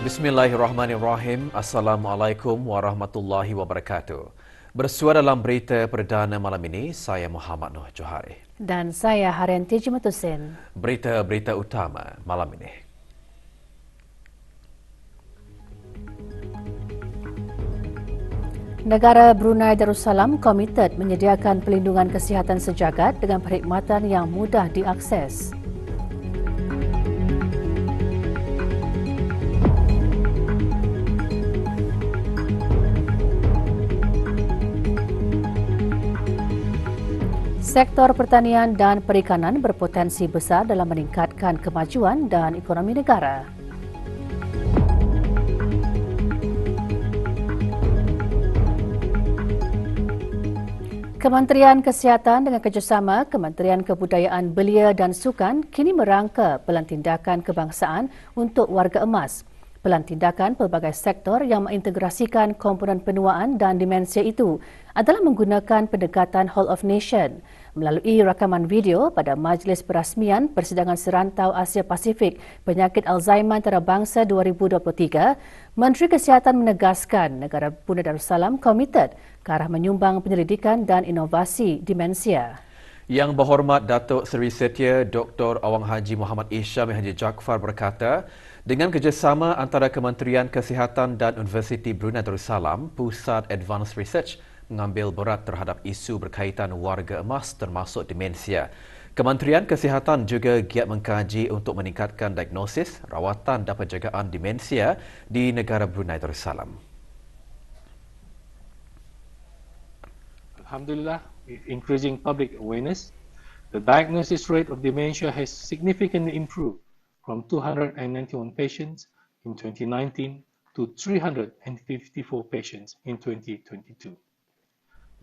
Bismillahirrahmanirrahim. Assalamualaikum warahmatullahi wabarakatuh. Bersua dalam berita perdana malam ini, saya Muhammad Noh Johari. Dan saya Haryanti Jumatusin. Berita-berita utama malam ini. Negara Brunei Darussalam komited menyediakan pelindungan kesihatan sejagat dengan perkhidmatan yang mudah diakses. Sektor pertanian dan perikanan berpotensi besar dalam meningkatkan kemajuan dan ekonomi negara. Kementerian Kesihatan dengan kerjasama Kementerian Kebudayaan Belia dan Sukan kini merangka Pelan Tindakan Kebangsaan untuk Warga Emas. Pelan tindakan pelbagai sektor yang mengintegrasikan komponen penuaan dan dimensia itu adalah menggunakan pendekatan Whole of Nation. Melalui rakaman video pada Majlis Perasmian Persidangan Serantau Asia Pasifik Penyakit Alzheimer Antarabangsa 2023, Menteri Kesihatan menegaskan negara Brunei Darussalam komited ke arah menyumbang penyelidikan dan inovasi dimensia. Yang Berhormat Datuk Seri Setia Dr. Awang Haji Muhammad Isham Haji Jaafar berkata, dengan kerjasama antara Kementerian Kesihatan dan Universiti Brunei Darussalam, Pusat Advanced Research mengambil berat terhadap isu berkaitan warga emas termasuk demensia. Kementerian Kesihatan juga giat mengkaji untuk meningkatkan diagnosis, rawatan dan penjagaan demensia di negara Brunei Darussalam. Alhamdulillah, with increasing public awareness, the diagnosis rate of dementia has significantly improved from 291 patients in 2019 to 354 patients in 2022.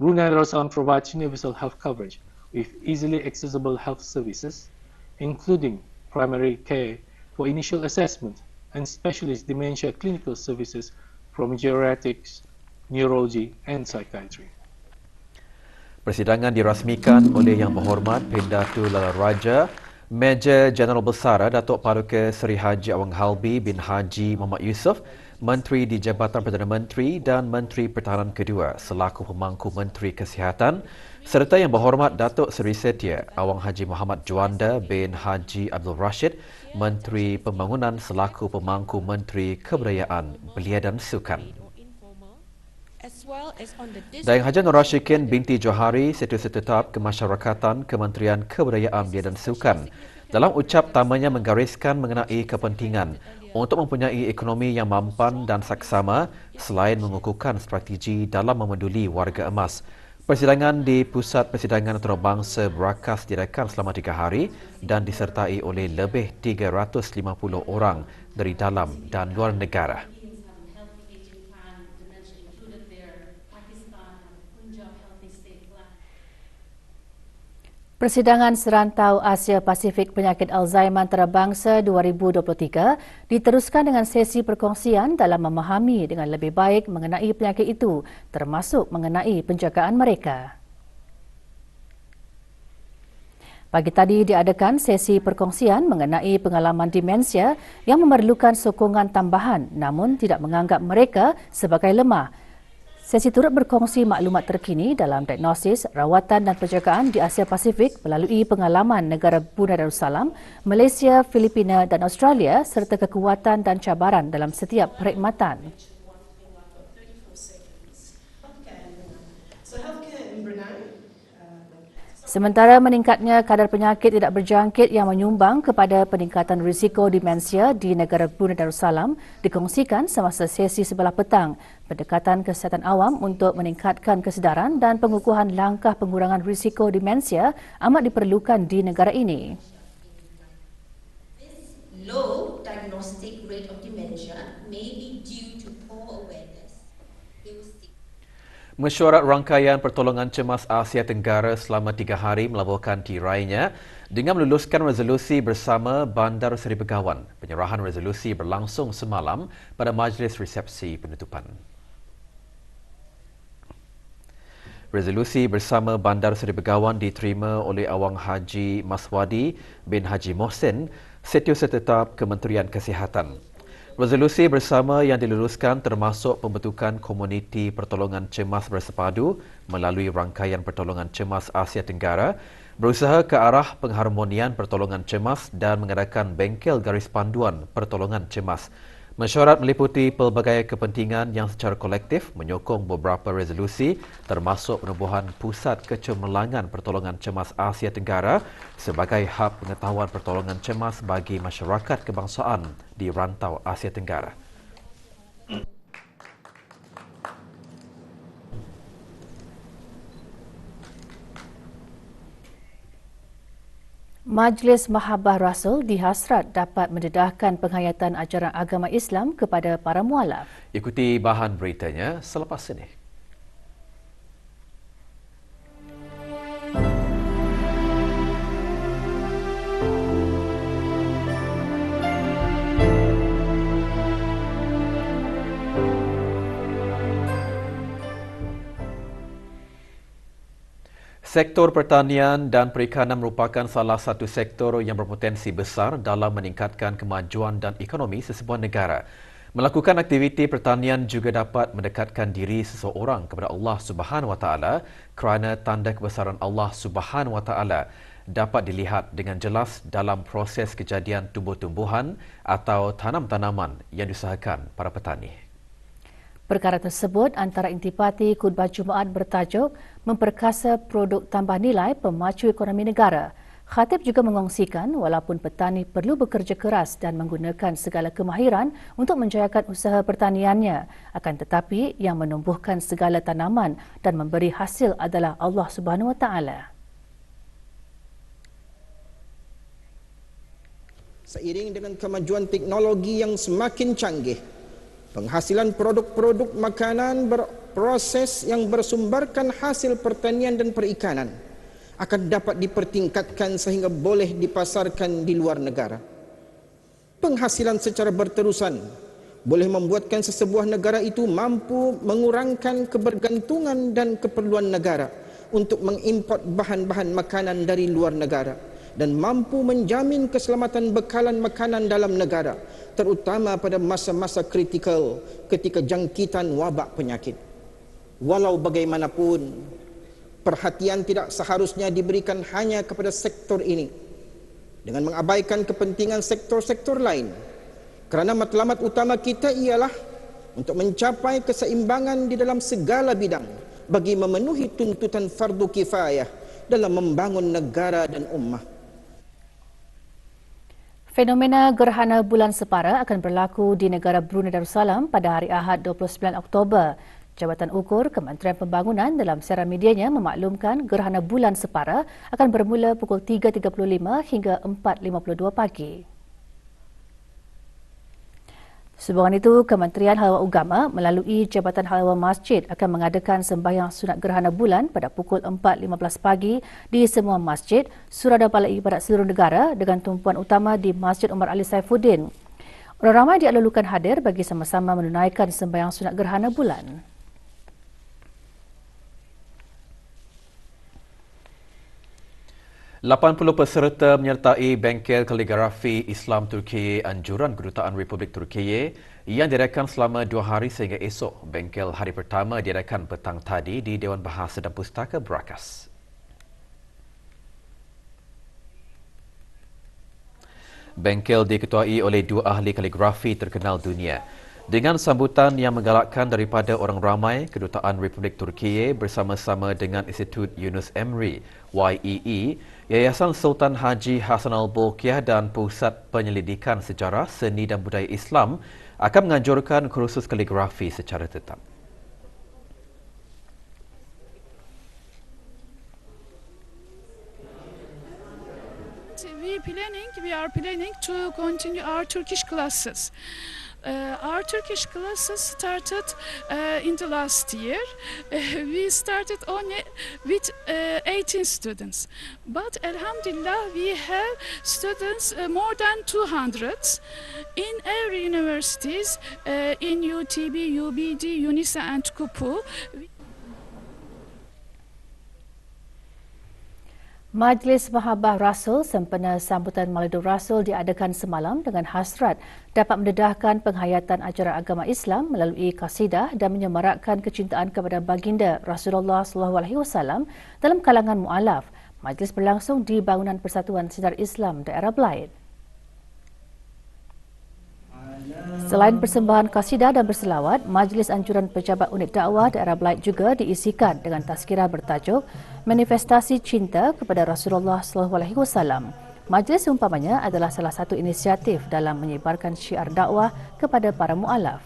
Brunei Darussalam provides universal health coverage with easily accessible health services, including primary care for initial assessment and specialist dementia clinical services from geriatrics, neurology and psychiatry. Persidangan dirasmikan oleh Yang Berhormat Pendatul Raja Major Jeneral Besar Datuk Paduka Seri Haji Awang Halbi bin Haji Muhammad Yusof, Menteri di Jabatan Perdana Menteri dan Menteri Pertahanan kedua selaku pemangku Menteri Kesihatan, serta Yang Berhormat Datuk Seri Setia Awang Haji Muhammad Juanda bin Haji Abdul Rashid, Menteri Pembangunan selaku pemangku Menteri Kebudayaan Belia dan Sukan. Daeng Haji Nur Rashikin binti Johari, Setiausaha Tetap Kemasyarakatan Kementerian Kebudayaan Belia dan Sukan, dalam ucap tamanya menggariskan mengenai kepentingan untuk mempunyai ekonomi yang mampan dan saksama selain mengukuhkan strategi dalam memeduli warga emas. Persidangan di Pusat Persidangan Antarabangsa berakas diadakan selama 3 hari dan disertai oleh lebih 350 orang dari dalam dan luar negara. Persidangan Serantau Asia Pasifik Penyakit Alzheimer Antarabangsa 2023 diteruskan dengan sesi perkongsian dalam memahami dengan lebih baik mengenai penyakit itu, termasuk mengenai penjagaan mereka. Pagi tadi diadakan sesi perkongsian mengenai pengalaman demensia yang memerlukan sokongan tambahan namun tidak menganggap mereka sebagai lemah. Sesi turut berkongsi maklumat terkini dalam diagnosis, rawatan dan penjagaan di Asia Pasifik melalui pengalaman negara Brunei Darussalam, Malaysia, Filipina dan Australia serta kekuatan dan cabaran dalam setiap perkhidmatan. Sementara meningkatnya kadar penyakit tidak berjangkit yang menyumbang kepada peningkatan risiko demensia di negara Brunei Darussalam dikongsikan semasa sesi sebelah petang. Pendekatan kesihatan awam untuk meningkatkan kesedaran dan pengukuhan langkah pengurangan risiko demensia amat diperlukan di negara ini. This low diagnostic rate of dementia may be due to poor awareness. Mesyuarat Rangkaian Pertolongan Cemas Asia Tenggara selama 3 hari melabuhkan tirainya dengan meluluskan resolusi bersama Bandar Seri Begawan. Penyerahan resolusi berlangsung semalam pada majlis resepsi penutupan. Resolusi bersama Bandar Seri Begawan diterima oleh Awang Haji Maswadi bin Haji Mohsin, Setiausaha Tetap Kementerian Kesihatan. Resolusi bersama yang diluluskan termasuk pembentukan komuniti pertolongan cemas bersepadu melalui rangkaian pertolongan cemas Asia Tenggara, berusaha ke arah pengharmonian pertolongan cemas dan mengadakan bengkel garis panduan pertolongan cemas. Mesyuarat meliputi pelbagai kepentingan yang secara kolektif menyokong beberapa resolusi termasuk penubuhan Pusat Kecemerlangan Pertolongan Cemas Asia Tenggara sebagai hub pengetahuan pertolongan cemas bagi masyarakat kebangsaan di rantau Asia Tenggara. Majlis Mahabbah Rasul dihasrat dapat mendedahkan penghayatan ajaran agama Islam kepada para mualaf. Ikuti bahan beritanya selepas ini. Sektor pertanian dan perikanan merupakan salah satu sektor yang berpotensi besar dalam meningkatkan kemajuan dan ekonomi sesebuah negara. Melakukan aktiviti pertanian juga dapat mendekatkan diri seseorang kepada Allah Subhanahu Wa Taala kerana tanda kebesaran Allah Subhanahu Wa Taala dapat dilihat dengan jelas dalam proses kejadian tumbuh-tumbuhan atau tanam-tanaman yang diusahakan para petani. Perkara tersebut antara intipati khutbah Jumaat bertajuk Memperkasa Produk Tambah Nilai Pemacu Ekonomi Negara. Khatib juga mengongsikan walaupun petani perlu bekerja keras dan menggunakan segala kemahiran untuk menjayakan usaha pertaniannya, akan tetapi yang menumbuhkan segala tanaman dan memberi hasil adalah Allah Subhanahu Wa Taala. Seiring dengan kemajuan teknologi yang semakin canggih, penghasilan produk-produk makanan berproses yang bersumberkan hasil pertanian dan perikanan akan dapat dipertingkatkan sehingga boleh dipasarkan di luar negara. Penghasilan secara berterusan boleh membuatkan sesebuah negara itu mampu mengurangkan kebergantungan dan keperluan negara untuk mengimport bahan-bahan makanan dari luar negara dan mampu menjamin keselamatan bekalan makanan dalam negara, terutama pada masa-masa kritikal ketika jangkitan wabak penyakit. Walau bagaimanapun, perhatian tidak seharusnya diberikan hanya kepada sektor ini dengan mengabaikan kepentingan sektor-sektor lain, kerana matlamat utama kita ialah untuk mencapai keseimbangan di dalam segala bidang bagi memenuhi tuntutan fardu kifayah dalam membangun negara dan ummah. Fenomena gerhana bulan separa akan berlaku di negara Brunei Darussalam pada hari Ahad 29 Oktober. Jabatan Ukur Kementerian Pembangunan dalam siaran medianya memaklumkan gerhana bulan separa akan bermula pukul 3.35 hingga 4.52 pagi. Sehubungan itu, Kementerian Halwa Agama melalui Jabatan Halwa Masjid akan mengadakan sembahyang sunat gerhana bulan pada pukul 4.15 pagi di semua masjid, surau dan balai ibadat seluruh negara dengan tumpuan utama di Masjid Umar Ali Saifuddin. Orang ramai dialulukan hadir bagi sama-sama menunaikan sembahyang sunat gerhana bulan. $80 peserta menyertai bengkel kaligrafi Islam Turkiye Anjuran Kedutaan Republik Turkiye yang diadakan selama 2 hari sehingga esok. Bengkel hari pertama diadakan petang tadi di Dewan Bahasa dan Pustaka Berakas. Bengkel diketuai oleh 2 ahli kaligrafi terkenal dunia. Dengan sambutan yang menggalakkan daripada orang ramai, Kedutaan Republik Turkiye bersama-sama dengan Institut Yunus Emre YEE, Yayasan Sultan Haji Hassan Al-Bolkiah dan Pusat Penyelidikan Sejarah, Seni dan Budaya Islam akan menganjurkan kursus kaligrafi secara tetap. We are planning to continue our Turkish classes. Our Turkish classes started in the last year. We started only with 18 students, but Alhamdulillah we have students more than 200 in every universities, in UTB, UBD, UNISA and KUPU. Majlis Mahabbah Rasul sempena sambutan Maulidul Rasul diadakan semalam dengan hasrat dapat mendedahkan penghayatan ajaran agama Islam melalui kasidah dan menyemarakkan kecintaan kepada baginda Rasulullah SAW dalam kalangan mualaf. Majlis berlangsung di Bangunan Persatuan Sinar Islam Daerah Belaid. Selain persembahan kasidah dan berselawat, Majlis Anjuran Pejabat Unit Dakwah Daerah Belaid juga diisikan dengan tazkirah bertajuk Manifestasi Cinta kepada Rasulullah SAW. Majlis umpamanya adalah salah satu inisiatif dalam menyebarkan syiar dakwah kepada para mualaf.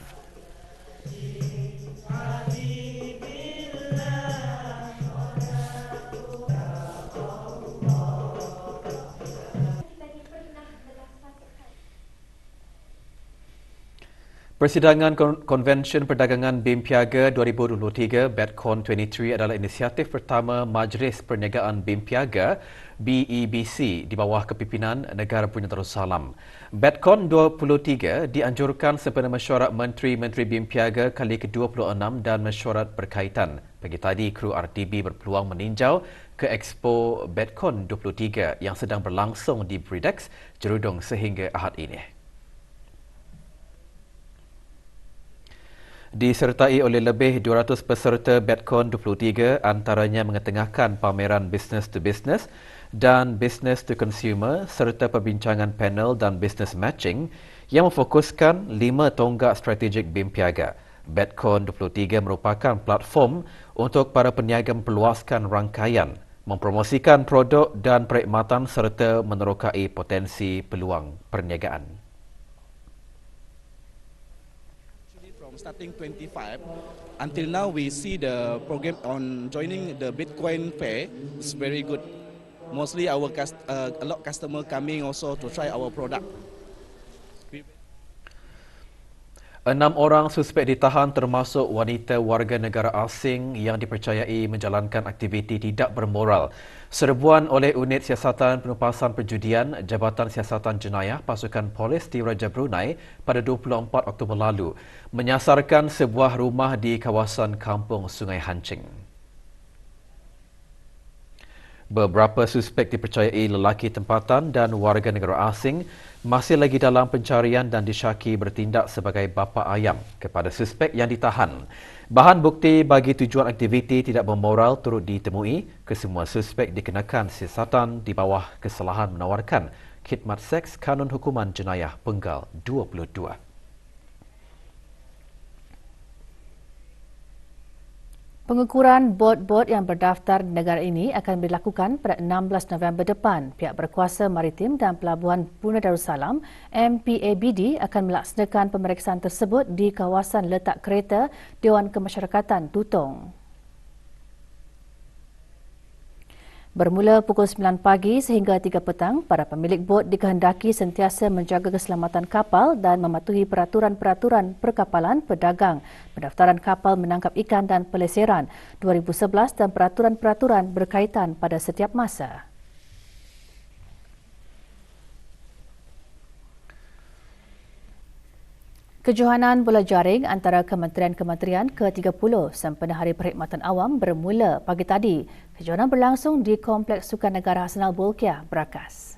Persidangan Konvensyen Perdagangan BIM Piaga 2023 BEDCON 23 adalah inisiatif pertama Majlis Perniagaan BIM Piaga BEBC di bawah kepimpinan Negara Brunei Darussalam. BEDCON 23 dianjurkan sempena mesyuarat Menteri-Menteri BIM Piaga kali ke-26 dan mesyuarat berkaitan. Pagi tadi, kru RTB berpeluang meninjau ke Expo BEDCON 23 yang sedang berlangsung di Bridex, Jerudong sehingga Ahad ini. Disertai oleh lebih 200 peserta BEDCON 23, antaranya mengetengahkan pameran business to business dan business to consumer serta perbincangan panel dan business matching yang memfokuskan 5 tonggak strategik BIM Piaga. BEDCON 23 merupakan platform untuk para peniaga memperluaskan rangkaian, mempromosikan produk dan perkhidmatan serta menerokai potensi peluang perniagaan. Starting 25 until now, we see the program on joining the Bitcoin fair is very good. Mostly our a lot customer coming also to try our product. 6 orang suspek ditahan termasuk wanita warga negara asing yang dipercayai menjalankan aktiviti tidak bermoral. Serbuan oleh Unit Siasatan Penupasan Perjudian Jabatan Siasatan Jenayah Pasukan Polis di Raja Brunei pada 24 Oktober lalu menyasarkan sebuah rumah di kawasan Kampung Sungai Hancing. Beberapa suspek dipercayai lelaki tempatan dan warga negara asing masih lagi dalam pencarian dan disyaki bertindak sebagai bapa ayam kepada suspek yang ditahan. Bahan bukti bagi tujuan aktiviti tidak bermoral turut ditemui. Kesemua suspek dikenakan siasatan di bawah kesalahan menawarkan khidmat seks Kanun Hukuman Jenayah Penggal 22. Pengukuran bot-bot yang berdaftar di negara ini akan dilakukan pada 16 November depan. Pihak Berkuasa Maritim dan Pelabuhan Brunei Darussalam MPABD akan melaksanakan pemeriksaan tersebut di kawasan letak kereta Dewan Kemasyarakatan Tutong. Bermula pukul 9 pagi sehingga 3 petang, para pemilik bot dikehendaki sentiasa menjaga keselamatan kapal dan mematuhi peraturan-peraturan perkapalan pedagang, pendaftaran kapal menangkap ikan dan peleseran 2011 dan peraturan-peraturan berkaitan pada setiap masa. Kejohanan bola jaring antara kementerian-kementerian ke-30 sempena Hari Perkhidmatan Awam bermula pagi tadi. Kejohanan berlangsung di Kompleks Sukan Negara Hassanal Bolkiah, Berakas.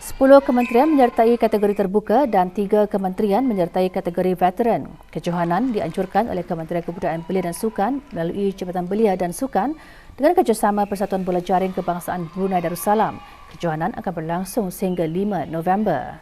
10 kementerian menyertai kategori terbuka dan 3 kementerian menyertai kategori veteran. Kejohanan dianjurkan oleh Kementerian Kebudayaan Belia dan Sukan melalui Jabatan Belia dan Sukan dengan kerjasama Persatuan Bola Jaring Kebangsaan Brunei Darussalam. Kejohanan akan berlangsung sehingga 5 November.